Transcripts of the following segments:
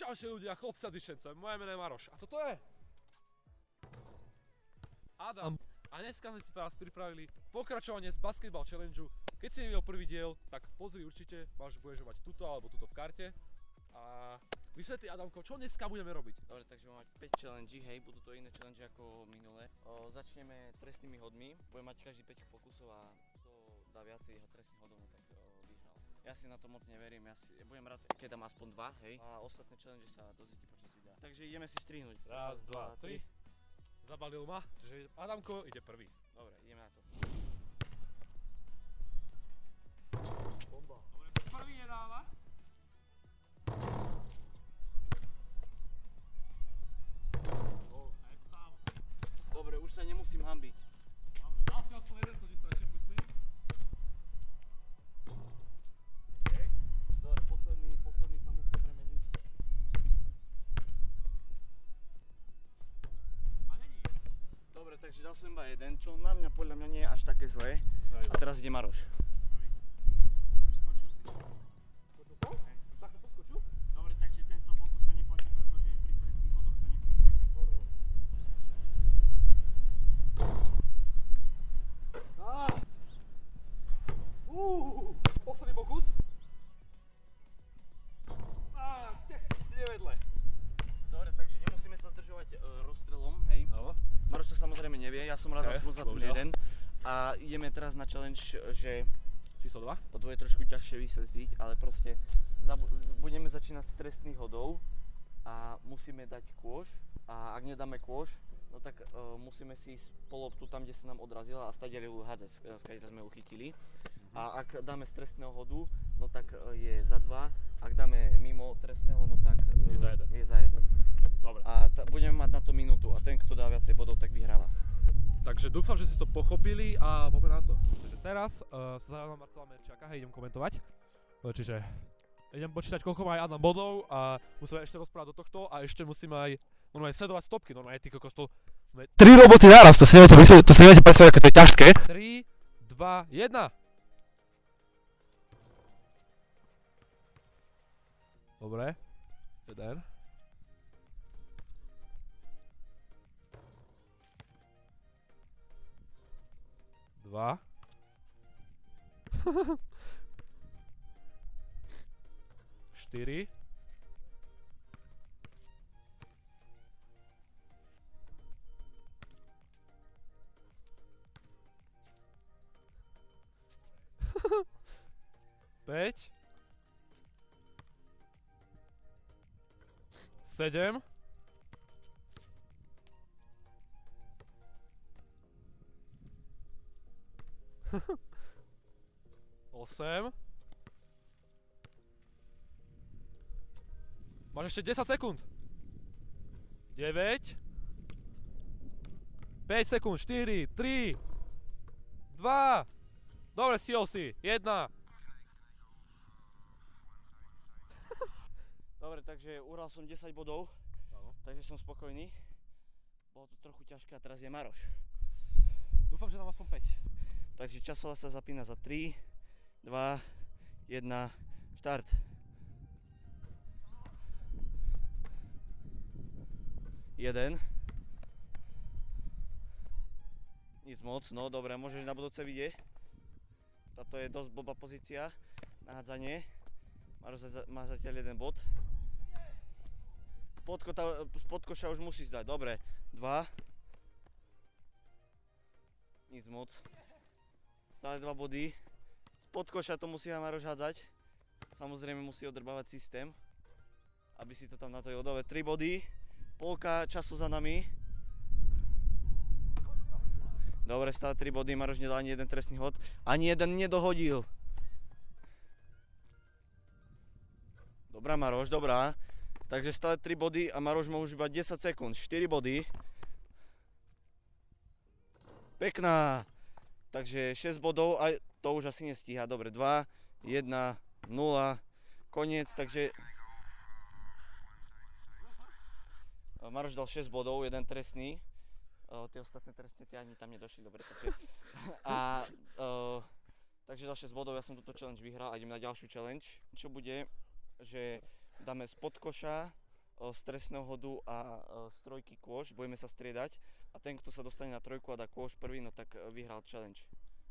Čaute ľudia, chlopci a dzičence, moje meno je Maroš a toto je Adam. A dneska sme si vás pripravili pokračovanie z Basketball Challengeu. Keď si nevidel prvý diel, tak pozri určite, budeš mať tuto alebo tuto v karte. A vysvetli Adamko, čo dneska budeme robiť. Dobre, takže budeme mať 5 challenge, hej, budú to iné challenge ako minulé. Začneme trestnými hodmi, budeme mať každý 5 pokusov a kto dá viacej trestných hodov, tak vyhral. Ja si na to moc neverím, ja budem rád, keď dám aspoň 2, hej, a ostatné challenge sa dozviete počas videa. Takže ideme si strihnúť. Raz, dva, tri. Zabalil ma, že Adamko ide prvý. Dobre, ideme na to. Bomba. Dobre, prvý nedáva. Dobre, už sa nemusím hanbiť. Dobre, dal si aspoň jeden, to distračne pustí. Okay. Dobre, posledný sa musí premeniť. A není. Dobre, takže dal som iba jeden, čo na mňa podľa mňa nie je až také zlé. A teraz ide Maroš. Skočil si. Skočil to? Tak to skočil? Dobre, takže tento pokus sa neplatí, pretože pri trestných hodoch sa nesmí skákať. Posledný pokus. Tesne vedle. Dobre, takže nemusíme sa zdržovať rozstrelom, hej. Áno. Maroš to samozrejme nevie, ja som rád aspoň za ten bohužiaľ. jeden. A ideme teraz na challenge, že Číslo 2. to bude trošku ťažšie vysvetliť, ale proste budeme začínať z trestných hodov a musíme dať kôš a ak nedáme kôš, no tak musíme si ísť po loptu tam, kde sa nám odrazila a stadiaľ ju hádzať, skáďať sme ju chytili. A ak dáme z trestného hodu, no tak je za 2, ak dáme mimo trestného, no tak Je za jeden. je za 1. Dobre. A budeme mať na to minútu a ten, kto dá viacej bodov, tak vyhráva. Takže dúfam, že ste to pochopili a poďme na to. Takže teraz sa zahrám Marcela Merčiaka, hej, idem komentovať. Čiže idem počítať, koľko má aj Adam bodov a musíme ešte rozprávať do tohto a ešte musíme aj normálne sledovať stopky, normálne ty kokos to... 3 roboty naraz, to si neviete predstaviť, aké to je ťažké. 3, 2, 1. Dobre, 1. Dva. Štyri. Päť. 7. 8. Máš ešte 10 sekúnd. 9. 5 sekúnd, 4, 3, 2. Dobre, stihol si. 1. Dobre, takže uhral som 10 bodov, takže som spokojný. Bolo to trochu ťažké a teraz je Maroš. Dúfam, že nám aspoň 5. Takže časová sa zapína za 3, 2, 1, štart. Jeden. Nic moc, no dobre, môžeš na budúce vidieť. Táto je dosť blbá pozícia, nahádzanie. Maroš má zatiaľ jeden bod. Spod koša už musíš dať, dobre. 2. Nic moc. Stále 2 body. Spod koša to musí Maroš hádzať. Samozrejme musí odrbávať systém, aby si to tam natojil. Dobre, 3 body. Polka času za nami. Dobre, stále 3 body. Maroš nedal ani jeden trestný hod. Ani jeden nedohodil. Dobrá Maroš, dobrá. Takže stále 3 body a Maroš má už iba 10 sekúnd. 4 body. Pekná. Takže 6 bodov a to už asi nestíha. Dobre, 2, 1, 0. Koniec, takže... Maroš dal 6 bodov, jeden trestný. Tie ostatné trestné tie ani tam nedošli, dobre. Takže dal 6 bodov, ja som túto challenge vyhral a idem na ďalšiu challenge. Čo bude, že dáme spod koša z trestného hodu a z trojky kôš, budeme sa striedať a ten, kto sa dostane na trojku a dá kôš prvý, no tak vyhral challenge.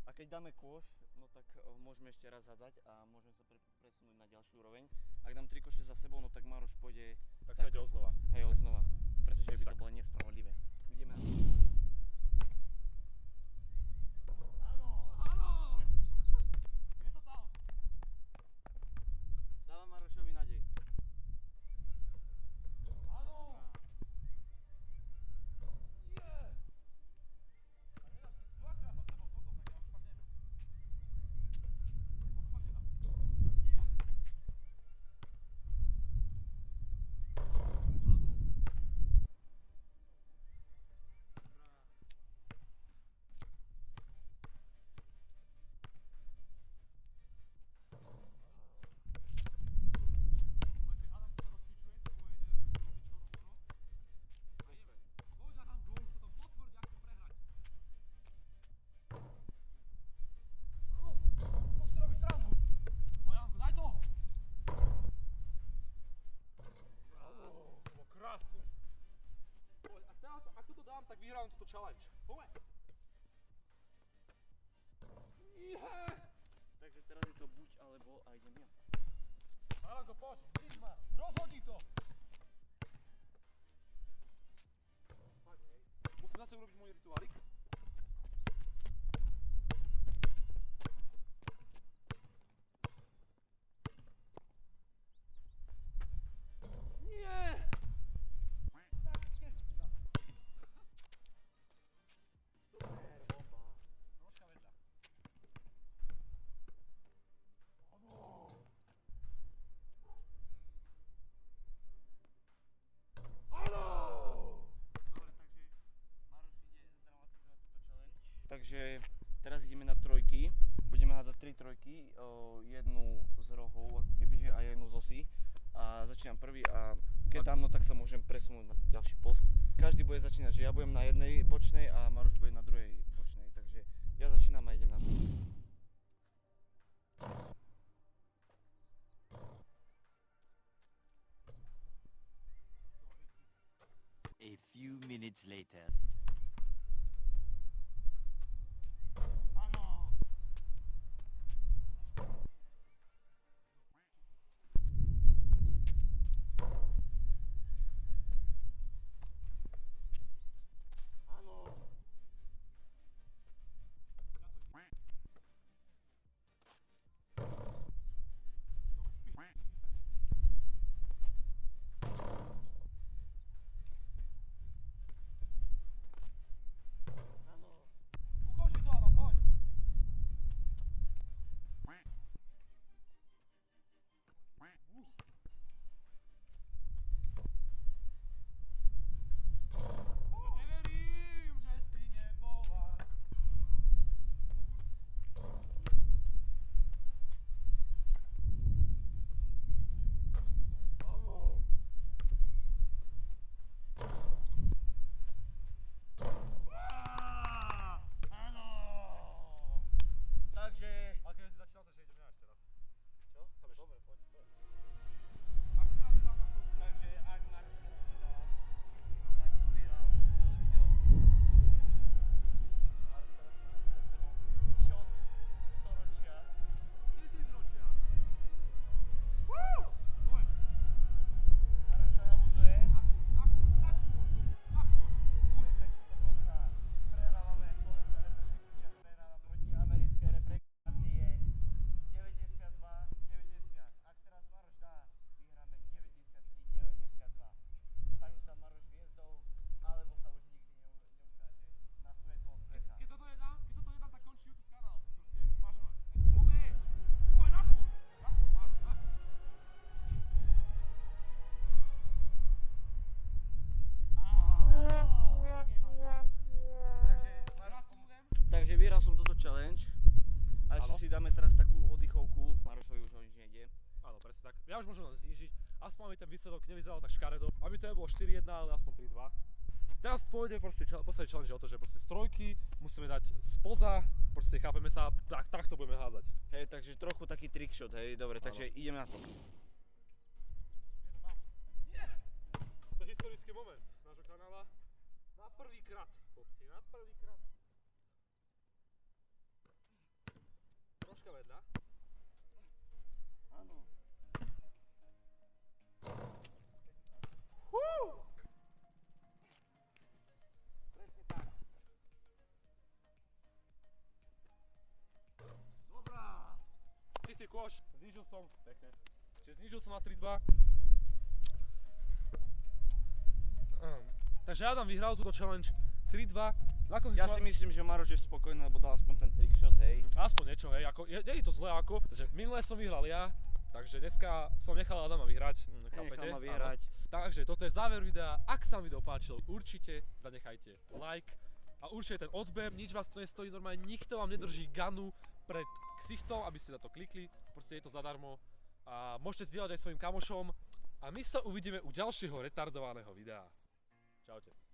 A keď dáme kôš, no tak môžeme ešte raz hádzať a môžeme sa presunúť na ďalšiu úroveň. Ak dám 3 koše za sebou, no tak Maroš pôjde... Tak sa ide odznova. Hej, odznova, pretože by to Tak. bolo nespravodlivé. Ideme na to. Je to tam. Dávam Marošovi nádej. Áno. Je. A nedáš dvakrát za sebou toto, tak ja už fakt neviem. Moc fakt nedám. Nie. Powiedz, Adam to rozcvičuje svoje obyčajnú roboru? A neviem. Powiedz Adamku, už to tam potvrď, jak to prehrať. Áno, to si robíš srandu. A Janko, daj to! Áno, to bolo krásne. Poď, ak toto dám, tak vyhrávam toto challenge. Poď. Yeah! Takže teraz je to buď alebo a idem ja. Alanko, poď, vidíš ma, rozhodni to! Fakt, hej. Musím zase urobiť môj rituálik. Nie! Tak, jest tam. Super, bomba. Troška vedľa. Áno. Áno! Dobre, takže Maroš ide zdramatizovať túto challenge. Takže teraz ideme na trojky. Budeme hádzať 3 trojky, jednu z rohov, ako kebyže, a jednu z osy. A začínam prvý a keď dám, no tak sa môžem presunúť na ďalší post. Každý bude začínať, že ja budem na jednej bočnej a Maroš bude na druhej bočnej. Takže ja začínam a idem na to. A few minutes later. Áno! Áno! Ja to idem. Ukończy to, Adam, chodź! Ja nie wierim, że si niebowa. Halo. Áno! Takže... A keď si začínal, to že idem ja ešte raz. Čo? Dobre, poď. Ako teraz je tam na proste? Takže ak Maroš nepovedal, tak som vyhral celé video. Maroš teraz má pred sebou shot storočia. 1000 ročia. Poď. Maroš sa nabudzuje. Na kôž. Efekt dokonca. Prehrávame, slovenská reprezentácia prehráva proti americkej reprezentácie 92-90. Ak teraz Maroš dá, vyhráme 93-92. Stane sa Maroš hviezdou, alebo sa už nikdy neukáže na svetlo sveta. Keď toto nedám, tak končí YouTube kanál. Proste, vážne. Poď, na kôž. Máš, na kôž. Takže vyhral som toto challenge. A ešte Áno. si dáme teraz takú oddychovku. Marošovi už o nič nejde. Áno, presne tak. Ja už môžem len znížiť. Aspoň aby ten výsledok nevyzeral tak škaredo. Aby to nebolo 4-1, ale aspoň 3-2. Teraz pôjde proste posledný challenge o to, že proste z trojky musíme dať spoza, proste chápeme sa, takto budeme hádzať. Hej, takže trochu taký trickshot, hej, dobre, takže ideme na to. Je to tam. Nie! kanála. Na prvýkrát, chlapci, na prvýkrát. Troška vedľa. Áno. Presne tak. Dobrá. Čistý kôš, znížil som, pekne. Čiže znížil som na 3-2. Takže Adam vyhral túto challenge 3-2. Na konci Ja si myslím, že Maroš je spokojný, lebo dal aspoň ten trickshot, hej. aspoň niečo, hej, ako, nie je to zlé ako, takže minulé som vyhral ja, takže dneska som nechal Adama vyhrať, chápete? Nechal ma vyhrať. Áno. Takže toto je záver videa, ak sa vám video páčilo, určite zanechajte like a určite ten odber, nič vás to nestojí, normálne nikto vám nedrží ganu pred ksichtom, aby ste na to klikli, proste je to zadarmo a môžete zdieľať aj svojim kamošom a my sa uvidíme u ďalšieho retardovaného videa. Čaute.